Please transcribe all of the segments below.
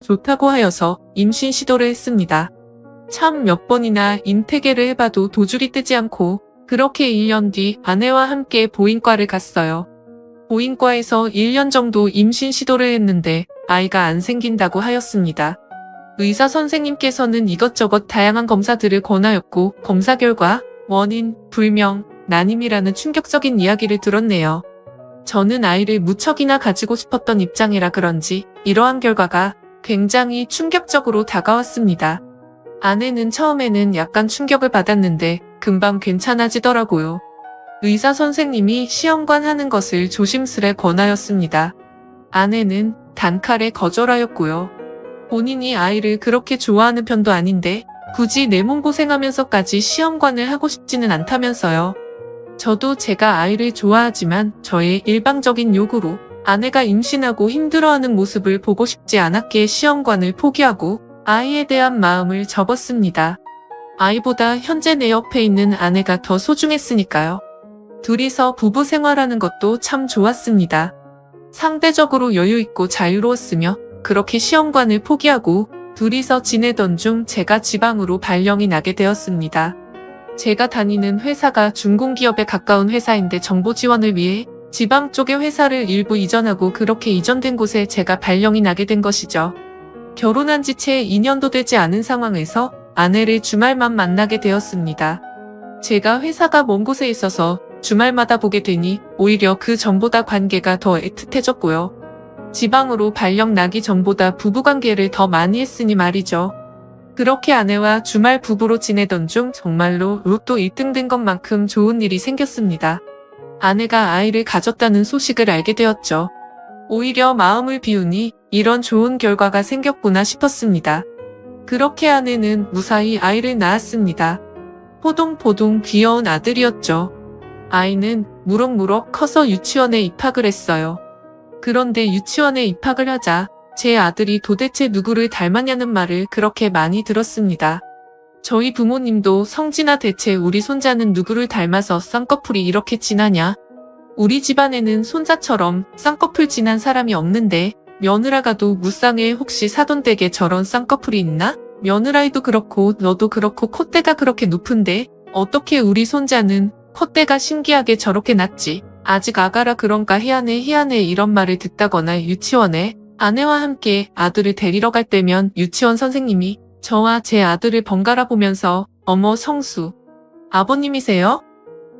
좋다고 하여서 임신 시도를 했습니다. 참 몇 번이나 임태계를 해봐도 도줄이 뜨지 않고 그렇게 1년 뒤 아내와 함께 보인과를 갔어요. 보인과에서 1년 정도 임신 시도를 했는데 아이가 안 생긴다고 하였습니다. 의사 선생님께서는 이것저것 다양한 검사들을 권하였고 검사 결과 원인 불명, 난임이라는 충격적인 이야기를 들었네요. 저는 아이를 무척이나 가지고 싶었던 입장이라 그런지 이러한 결과가 굉장히 충격적으로 다가왔습니다. 아내는 처음에는 약간 충격을 받았는데 금방 괜찮아지더라고요. 의사 선생님이 시험관 하는 것을 조심스레 권하였습니다. 아내는 단칼에 거절하였고요. 본인이 아이를 그렇게 좋아하는 편도 아닌데 굳이 내 몸 고생하면서까지 시험관을 하고 싶지는 않다면서요. 저도 제가 아이를 좋아하지만 저의 일방적인 요구로 아내가 임신하고 힘들어하는 모습을 보고 싶지 않았기에 시험관을 포기하고 아이에 대한 마음을 접었습니다. 아이보다 현재 내 옆에 있는 아내가 더 소중했으니까요. 둘이서 부부 생활하는 것도 참 좋았습니다. 상대적으로 여유있고 자유로웠으며 그렇게 시험관을 포기하고 둘이서 지내던 중 제가 지방으로 발령이 나게 되었습니다. 제가 다니는 회사가 중공기업에 가까운 회사인데 정보 지원을 위해 지방 쪽의 회사를 일부 이전하고 그렇게 이전된 곳에 제가 발령이 나게 된 것이죠. 결혼한 지 채 2년도 되지 않은 상황에서 아내를 주말만 만나게 되었습니다. 제가 회사가 먼 곳에 있어서 주말마다 보게 되니 오히려 그 전보다 관계가 더 애틋해졌고요. 지방으로 발령 나기 전보다 부부관계를 더 많이 했으니 말이죠. 그렇게 아내와 주말 부부로 지내던 중 정말로 로또 1등 된 것만큼 좋은 일이 생겼습니다. 아내가 아이를 가졌다는 소식을 알게 되었죠. 오히려 마음을 비우니 이런 좋은 결과가 생겼구나 싶었습니다. 그렇게 아내는 무사히 아이를 낳았습니다. 포동포동 귀여운 아들이었죠. 아이는 무럭무럭 커서 유치원에 입학을 했어요. 그런데 유치원에 입학을 하자 제 아들이 도대체 누구를 닮았냐는 말을 그렇게 많이 들었습니다. 저희 부모님도 성진아 대체 우리 손자는 누구를 닮아서 쌍꺼풀이 이렇게 진하냐? 우리 집안에는 손자처럼 쌍꺼풀 진한 사람이 없는데 며느라가도 무쌍에 혹시 사돈댁에 저런 쌍꺼풀이 있나? 며느라이도 그렇고 너도 그렇고 콧대가 그렇게 높은데 어떻게 우리 손자는 콧대가 신기하게 저렇게 낮지? 아직 아가라 그런가 희한해 이런 말을 듣다거나 유치원에 아내와 함께 아들을 데리러 갈 때면 유치원 선생님이 저와 제 아들을 번갈아 보면서 어머 성수, 아버님이세요?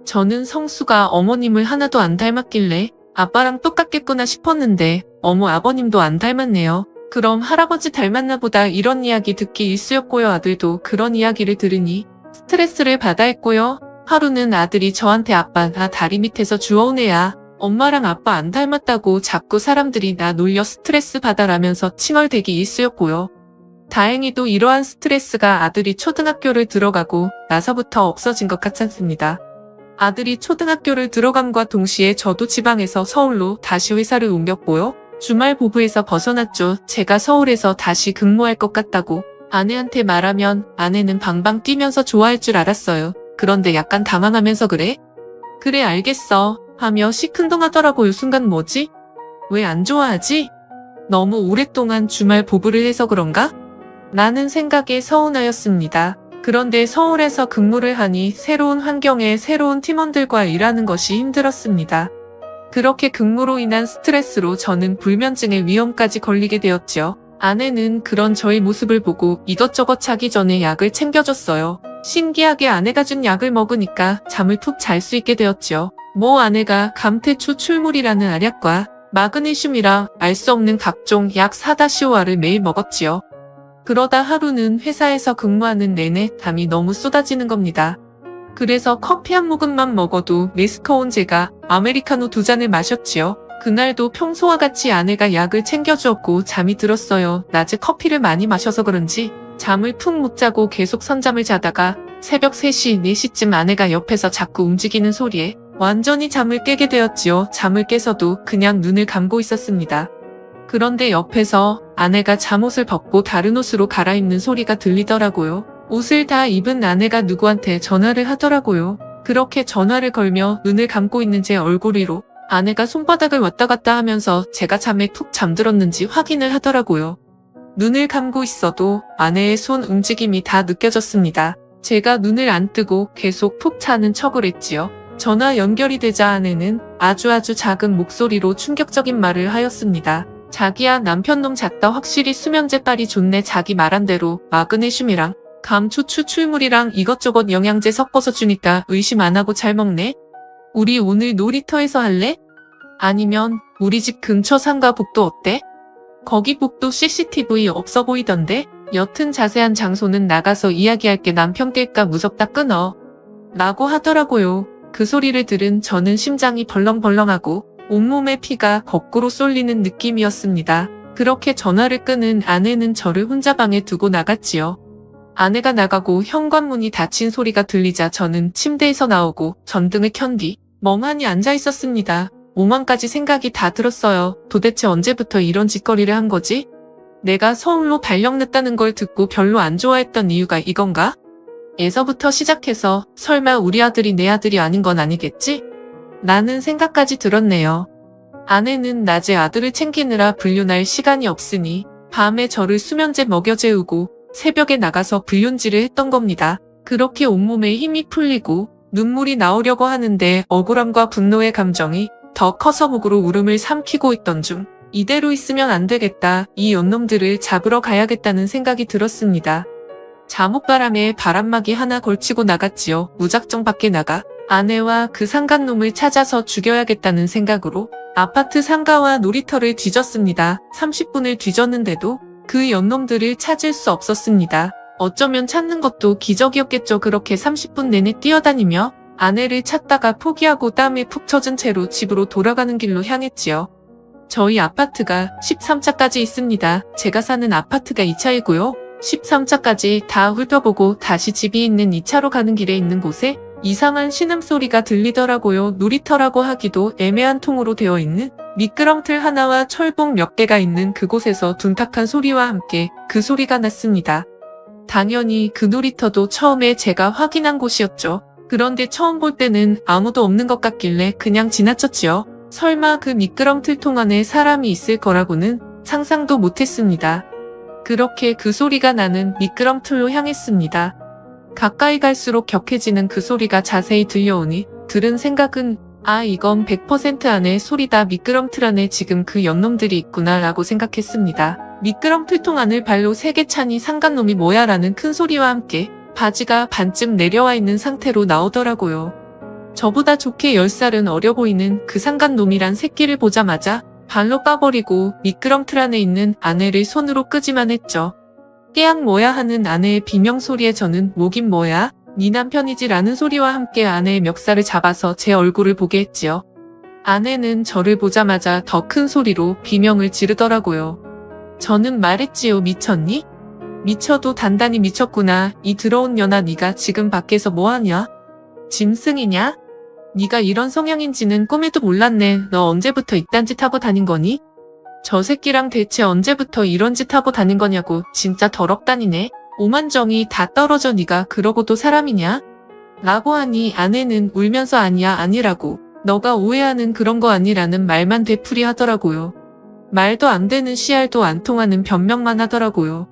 저는 성수가 어머님을 하나도 안 닮았길래 아빠랑 똑같겠구나 싶었는데 어머 아버님도 안 닮았네요. 그럼 할아버지 닮았나 보다 이런 이야기 듣기 일쑤였고요. 아들도 그런 이야기를 들으니 스트레스를 받아 했고요. 하루는 아들이 저한테 아빠 나 다리 밑에서 주워온 애야. 엄마랑 아빠 안 닮았다고 자꾸 사람들이 나 놀려 스트레스 받아라면서 칭얼대기 일쑤였고요. 다행히도 이러한 스트레스가 아들이 초등학교를 들어가고 나서부터 없어진 것 같았습니다. 아들이 초등학교를 들어감과 동시에 저도 지방에서 서울로 다시 회사를 옮겼고요. 주말 부부에서 벗어났죠. 제가 서울에서 다시 근무할 것 같다고 아내한테 말하면 아내는 방방 뛰면서 좋아할 줄 알았어요. 그런데 약간 당황하면서 그래? 그래 알겠어 하며 시큰둥하더라고요. 순간 뭐지? 왜 안 좋아하지? 너무 오랫동안 주말 부부를 해서 그런가? 라는 생각에 서운하였습니다. 그런데 서울에서 근무를 하니 새로운 환경에 새로운 팀원들과 일하는 것이 힘들었습니다. 그렇게 근무로 인한 스트레스로 저는 불면증의 위험까지 걸리게 되었죠. 아내는 그런 저의 모습을 보고 이것저것 자기 전에 약을 챙겨줬어요. 신기하게 아내가 준 약을 먹으니까 잠을 푹 잘 수 있게 되었죠. 아내가 감태초 출물이라는 알약과 마그네슘이라 알 수 없는 각종 약 4-5알을 매일 먹었지요. 그러다 하루는 회사에서 근무하는 내내 담이 너무 쏟아지는 겁니다. 그래서 커피 한 모금만 먹어도 메스꺼운 제가 아메리카노 2잔을 마셨지요. 그날도 평소와 같이 아내가 약을 챙겨주었고 잠이 들었어요. 낮에 커피를 많이 마셔서 그런지 잠을 푹 못 자고 계속 선잠을 자다가 새벽 3시, 4시쯤 아내가 옆에서 자꾸 움직이는 소리에 완전히 잠을 깨게 되었지요. 잠을 깨서도 그냥 눈을 감고 있었습니다. 그런데 옆에서 아내가 잠옷을 벗고 다른 옷으로 갈아입는 소리가 들리더라고요. 옷을 다 입은 아내가 누구한테 전화를 하더라고요. 그렇게 전화를 걸며 눈을 감고 있는 제 얼굴 위로 아내가 손바닥을 왔다 갔다 하면서 제가 잠에 푹 잠들었는지 확인을 하더라고요. 눈을 감고 있어도 아내의 손 움직임이 다 느껴졌습니다. 제가 눈을 안 뜨고 계속 푹 자는 척을 했지요. 전화 연결이 되자 아내는 아주 작은 목소리로 충격적인 말을 하였습니다. 자기야, 남편놈 잤다. 확실히 수면제 빨이 좋네. 자기 말한 대로 마그네슘이랑 감초 추출물이랑 이것저것 영양제 섞어서 주니까 의심 안 하고 잘 먹네. 우리 오늘 놀이터에서 할래? 아니면 우리 집 근처 상가 복도 어때? 거기 복도 CCTV 없어 보이던데? 여튼 자세한 장소는 나가서 이야기할게. 남편 깰까 무섭다. 끊어. 라고 하더라고요. 그 소리를 들은 저는 심장이 벌렁벌렁하고 온몸에 피가 거꾸로 쏠리는 느낌이었습니다. 그렇게 전화를 끊은 아내는 저를 혼자 방에 두고 나갔지요. 아내가 나가고 현관문이 닫힌 소리가 들리자 저는 침대에서 나오고 전등을 켠 뒤 멍하니 앉아 있었습니다. 오만 가지 생각이 다 들었어요. 도대체 언제부터 이런 짓거리를 한 거지? 내가 서울로 발령났다는 걸 듣고 별로 안 좋아했던 이유가 이건가? 에서부터 시작해서 설마 우리 아들이 내 아들이 아닌 건 아니겠지? 라는 생각까지 들었네요. 아내는 낮에 아들을 챙기느라 불륜할 시간이 없으니 밤에 저를 수면제 먹여 재우고 새벽에 나가서 불륜질을 했던 겁니다. 그렇게 온몸에 힘이 풀리고 눈물이 나오려고 하는데 억울함과 분노의 감정이 더 커서 목으로 울음을 삼키고 있던 중 이대로 있으면 안 되겠다. 이 연놈들을 잡으러 가야겠다는 생각이 들었습니다. 잠옷바람에 바람막이 하나 걸치고 나갔지요. 무작정 밖에 나가 아내와 그 상간놈을 찾아서 죽여야겠다는 생각으로 아파트 상가와 놀이터를 뒤졌습니다. 30분을 뒤졌는데도 그 연놈들을 찾을 수 없었습니다. 어쩌면 찾는 것도 기적이었겠죠. 그렇게 30분 내내 뛰어다니며 아내를 찾다가 포기하고 땀에 푹 젖은 채로 집으로 돌아가는 길로 향했지요. 저희 아파트가 13차까지 있습니다. 제가 사는 아파트가 2차이고요. 13차까지 다 훑어보고 다시 집이 있는 2차로 가는 길에 있는 곳에 이상한 신음소리가 들리더라고요. 놀이터라고 하기도 애매한 통으로 되어 있는 미끄럼틀 하나와 철봉 몇 개가 있는 그곳에서 둔탁한 소리와 함께 그 소리가 났습니다. 당연히 그 놀이터도 처음에 제가 확인한 곳이었죠. 그런데 처음 볼 때는 아무도 없는 것 같길래 그냥 지나쳤지요. 설마 그 미끄럼틀통 안에 사람이 있을 거라고는 상상도 못했습니다. 그렇게 그 소리가 나는 미끄럼틀로 향했습니다. 가까이 갈수록 격해지는 그 소리가 자세히 들려오니 들은 생각은 이건 100% 안에 소리다. 미끄럼틀 안에 지금 그 연놈들이 있구나 라고 생각했습니다. 미끄럼틀통 안을 발로 3개 차니 상간놈이 뭐야 라는 큰 소리와 함께 바지가 반쯤 내려와 있는 상태로 나오더라고요. 저보다 좋게 10살은 어려 보이는 그 상간놈이란 새끼를 보자마자 발로 까버리고 미끄럼틀 안에 있는 아내를 손으로 끄지만 했죠. 깨악 뭐야 하는 아내의 비명소리에 저는 뭐긴 뭐야? 네 남편이지 라는 소리와 함께 아내의 멱살을 잡아서 제 얼굴을 보게 했지요. 아내는 저를 보자마자 더 큰 소리로 비명을 지르더라고요. 저는 말했지요. 미쳤니? 미쳐도 단단히 미쳤구나. 이 더러운 년아, 네가 지금 밖에서 뭐하냐? 짐승이냐? 네가 이런 성향인지는 꿈에도 몰랐네. 너 언제부터 이딴 짓 하고 다닌 거니? 저 새끼랑 대체 언제부터 이런 짓 하고 다닌 거냐고. 진짜 더럽다니네. 오만정이 다 떨어져. 네가 그러고도 사람이냐? 라고 하니 아내는 울면서 아니야 아니라고. 너가 오해하는 그런 거 아니라는 말만 되풀이 하더라고요. 말도 안 되는 씨알도 안 통하는 변명만 하더라고요.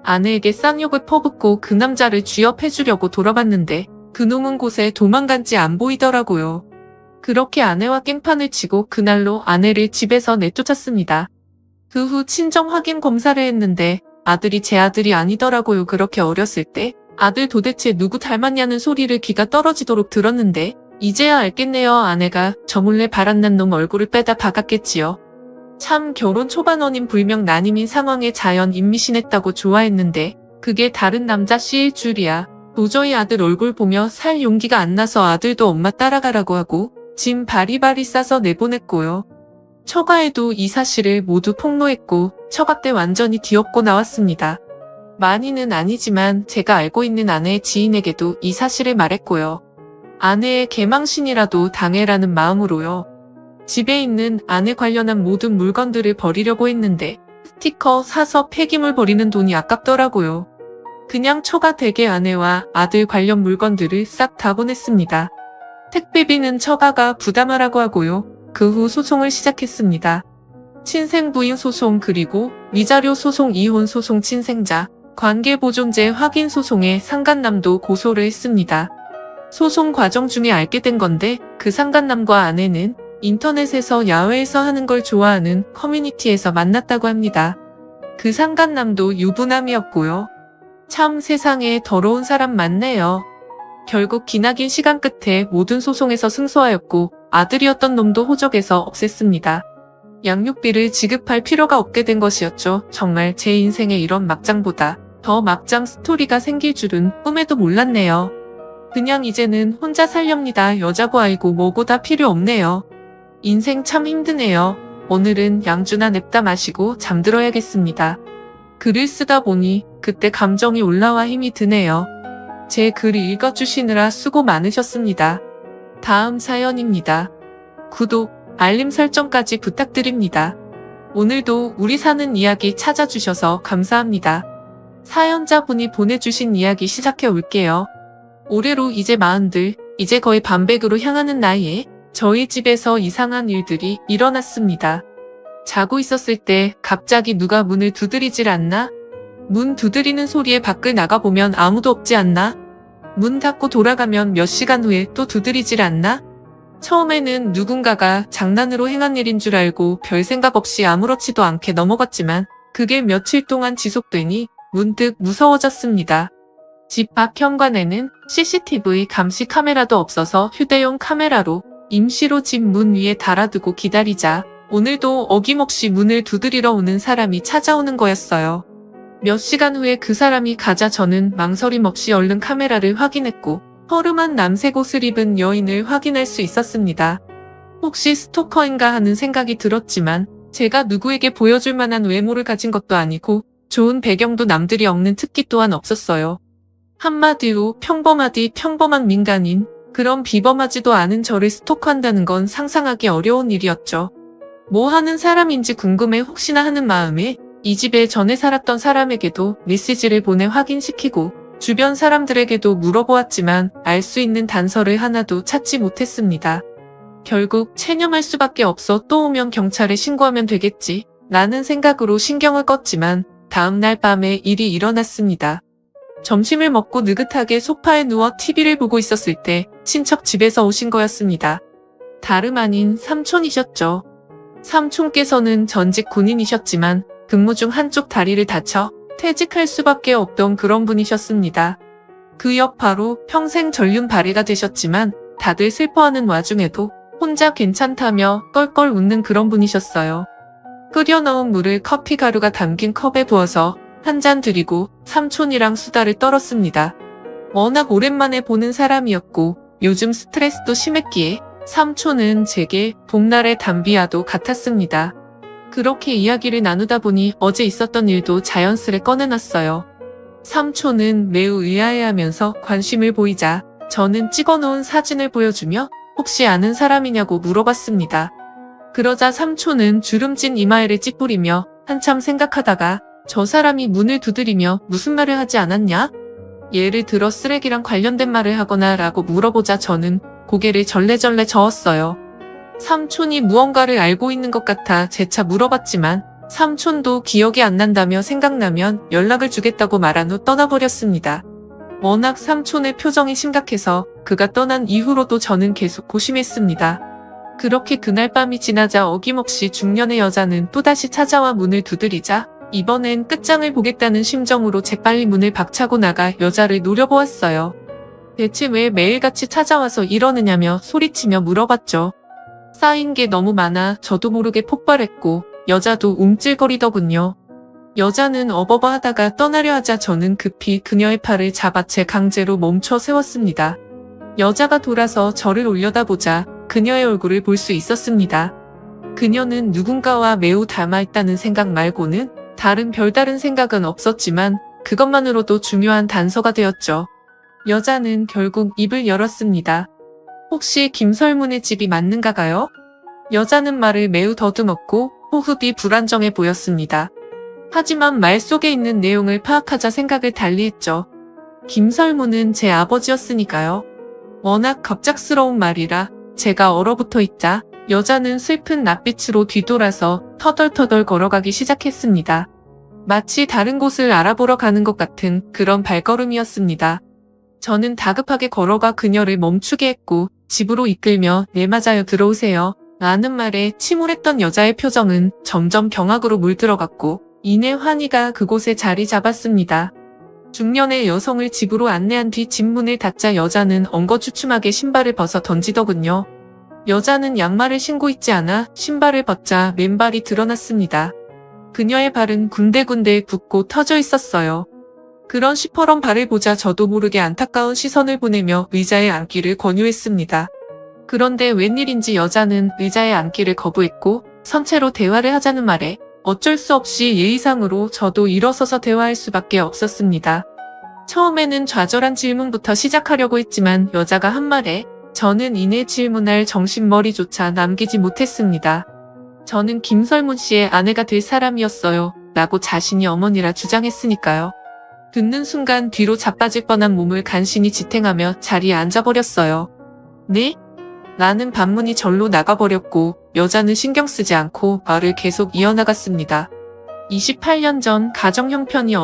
아내에게 쌍욕을 퍼붓고 그 남자를 쥐업해주려고 돌아봤는데 그놈은 곳에 도망간지 안 보이더라고요. 그렇게 아내와 깽판을 치고 그날로 아내를 집에서 내쫓았습니다. 그 후 친정 확인 검사를 했는데 아들이 제 아들이 아니더라고요. 그렇게 어렸을 때 아들 도대체 누구 닮았냐는 소리를 귀가 떨어지도록 들었는데 이제야 알겠네요. 아내가 저 몰래 바람난 놈 얼굴을 빼다 박았겠지요. 참 결혼 초반원인 불명 난임인 상황에 자연 임신했다고 좋아했는데 그게 다른 남자 씨일 줄이야. 도저히 아들 얼굴 보며 살 용기가 안 나서 아들도 엄마 따라가라고 하고 짐 바리바리 싸서 내보냈고요. 처가에도 이 사실을 모두 폭로했고 처가 때 완전히 뒤엎고 나왔습니다. 많이는 아니지만 제가 알고 있는 아내의 지인에게도 이 사실을 말했고요. 아내의 개망신이라도 당해라는 마음으로요. 집에 있는 아내 관련한 모든 물건들을 버리려고 했는데 스티커 사서 폐기물 버리는 돈이 아깝더라고요. 그냥 처가 댁에 아내와 아들 관련 물건들을 싹 다 보냈습니다. 택배비는 처가가 부담하라고 하고요. 그 후 소송을 시작했습니다. 친생 부인 소송 그리고 위자료 소송 이혼 소송 친생자 관계보존제 확인 소송에 상간남도 고소를 했습니다. 소송 과정 중에 알게 된 건데 그 상간남과 아내는 인터넷에서 야외에서 하는 걸 좋아하는 커뮤니티에서 만났다고 합니다. 그 상간남도 유부남이었고요. 참 세상에 더러운 사람 많네요. 결국 기나긴 시간 끝에 모든 소송에서 승소하였고 아들이었던 놈도 호적에서 없앴습니다. 양육비를 지급할 필요가 없게 된 것이었죠. 정말 제 인생에 이런 막장보다 더 막장 스토리가 생길 줄은 꿈에도 몰랐네요. 그냥 이제는 혼자 살렵니다. 여자고 아이고 뭐고 다 필요 없네요. 인생 참 힘드네요. 오늘은 양주나 냅다 마시고 잠들어야겠습니다. 글을 쓰다 보니 그때 감정이 올라와 힘이 드네요. 제 글 읽어주시느라 수고 많으셨습니다. 다음 사연입니다. 구독, 알림 설정까지 부탁드립니다. 오늘도 우리 사는 이야기 찾아주셔서 감사합니다. 사연자분이 보내주신 이야기 시작해 올게요. 올해로 이제 40들, 이제 거의 반백으로 향하는 나이에 저희 집에서 이상한 일들이 일어났습니다. 자고 있었을 때 갑자기 누가 문을 두드리질 않나? 문 두드리는 소리에 밖을 나가보면 아무도 없지 않나? 문 닫고 돌아가면 몇 시간 후에 또 두드리질 않나? 처음에는 누군가가 장난으로 행한 일인 줄 알고 별 생각 없이 아무렇지도 않게 넘어갔지만 그게 며칠 동안 지속되니 문득 무서워졌습니다. 집 밖 현관에는 CCTV 감시 카메라도 없어서 휴대용 카메라로 임시로 집 문 위에 달아두고 기다리자 오늘도 어김없이 문을 두드리러 오는 사람이 찾아오는 거였어요. 몇 시간 후에 그 사람이 가자 저는 망설임 없이 얼른 카메라를 확인했고 허름한 남색 옷을 입은 여인을 확인할 수 있었습니다. 혹시 스토커인가 하는 생각이 들었지만 제가 누구에게 보여줄 만한 외모를 가진 것도 아니고 좋은 배경도 남들이 없는 특기 또한 없었어요. 한마디로 평범한 민간인, 그런 비범하지도 않은 저를 스토커한다는 건 상상하기 어려운 일이었죠. 뭐 하는 사람인지 궁금해 혹시나 하는 마음에 이 집에 전에 살았던 사람에게도 메시지를 보내 확인시키고 주변 사람들에게도 물어보았지만 알 수 있는 단서를 하나도 찾지 못했습니다. 결국 체념할 수밖에 없어 또 오면 경찰에 신고하면 되겠지 라는 생각으로 신경을 껐지만 다음날 밤에 일이 일어났습니다. 점심을 먹고 느긋하게 소파에 누워 TV를 보고 있었을 때 친척 집에서 오신 거였습니다. 다름 아닌 삼촌이셨죠. 삼촌께서는 전직 군인이셨지만 근무 중 한쪽 다리를 다쳐 퇴직할 수밖에 없던 그런 분이셨습니다. 그 여파로 평생 전륜 발이가 되셨지만 다들 슬퍼하는 와중에도 혼자 괜찮다며 껄껄 웃는 그런 분이셨어요. 끓여 넣은 물을 커피 가루가 담긴 컵에 부어서 한 잔 드리고 삼촌이랑 수다를 떨었습니다. 워낙 오랜만에 보는 사람이었고 요즘 스트레스도 심했기에 삼촌은 제게 봄날의 담비아도 같았습니다. 그렇게 이야기를 나누다 보니 어제 있었던 일도 자연스레 꺼내놨어요. 삼촌은 매우 의아해하면서 관심을 보이자 저는 찍어놓은 사진을 보여주며 혹시 아는 사람이냐고 물어봤습니다. 그러자 삼촌은 주름진 이마에를 찌푸리며 한참 생각하다가 저 사람이 문을 두드리며 무슨 말을 하지 않았냐? 예를 들어 쓰레기랑 관련된 말을 하거나 라고 물어보자 저는 고개를 절레절레 저었어요. 삼촌이 무언가를 알고 있는 것 같아 재차 물어봤지만 삼촌도 기억이 안 난다며 생각나면 연락을 주겠다고 말한 후 떠나버렸습니다. 워낙 삼촌의 표정이 심각해서 그가 떠난 이후로도 저는 계속 고심했습니다. 그렇게 그날 밤이 지나자 어김없이 중년의 여자는 또다시 찾아와 문을 두드리자 이번엔 끝장을 보겠다는 심정으로 재빨리 문을 박차고 나가 여자를 노려보았어요. 대체 왜 매일같이 찾아와서 이러느냐며 소리치며 물어봤죠. 쌓인 게 너무 많아 저도 모르게 폭발했고 여자도 움찔거리더군요. 여자는 어버버 하다가 떠나려 하자 저는 급히 그녀의 팔을 잡아 채 강제로 멈춰 세웠습니다. 여자가 돌아서 저를 올려다보자 그녀의 얼굴을 볼 수 있었습니다. 그녀는 누군가와 매우 닮아있다는 생각 말고는 다른 별다른 생각은 없었지만 그것만으로도 중요한 단서가 되었죠. 여자는 결국 입을 열었습니다. 혹시 김설문의 집이 맞는가요? 여자는 말을 매우 더듬었고 호흡이 불안정해 보였습니다. 하지만 말 속에 있는 내용을 파악하자 생각을 달리했죠. 김설문은 제 아버지였으니까요. 워낙 갑작스러운 말이라 제가 얼어붙어 있자 여자는 슬픈 낯빛으로 뒤돌아서 터덜터덜 걸어가기 시작했습니다. 마치 다른 곳을 알아보러 가는 것 같은 그런 발걸음이었습니다. 저는 다급하게 걸어가 그녀를 멈추게 했고 집으로 이끌며 "네 맞아요, 들어오세요" 라는 말에 침울했던 여자의 표정은 점점 경악으로 물들어갔고 이내 환희가 그곳에 자리 잡았습니다. 중년의 여성을 집으로 안내한 뒤 집 문을 닫자 여자는 엉거주춤하게 신발을 벗어 던지더군요. 여자는 양말을 신고 있지 않아 신발을 벗자 맨발이 드러났습니다. 그녀의 발은 군데군데 붓고 터져 있었어요. 그런 시퍼런 발을 보자 저도 모르게 안타까운 시선을 보내며 의자에 앉기를 권유했습니다. 그런데 웬일인지 여자는 의자에 앉기를 거부했고 선체로 대화를 하자는 말에 어쩔 수 없이 예의상으로 저도 일어서서 대화할 수밖에 없었습니다. 처음에는 좌절한 질문부터 시작하려고 했지만 여자가 한 말에 저는 이내 질문할 정신머리조차 남기지 못했습니다. "저는 김설문 씨의 아내가 될 사람이었어요" 라고 자신이 어머니라 주장했으니까요. 듣는 순간 뒤로 자빠질 뻔한 몸을 간신히 지탱하며 자리에 앉아버렸어요. "네?" 라는 반문이 절로 나가버렸고 여자는 신경 쓰지 않고 말을 계속 이어나갔습니다. 28년 전 가정 형편이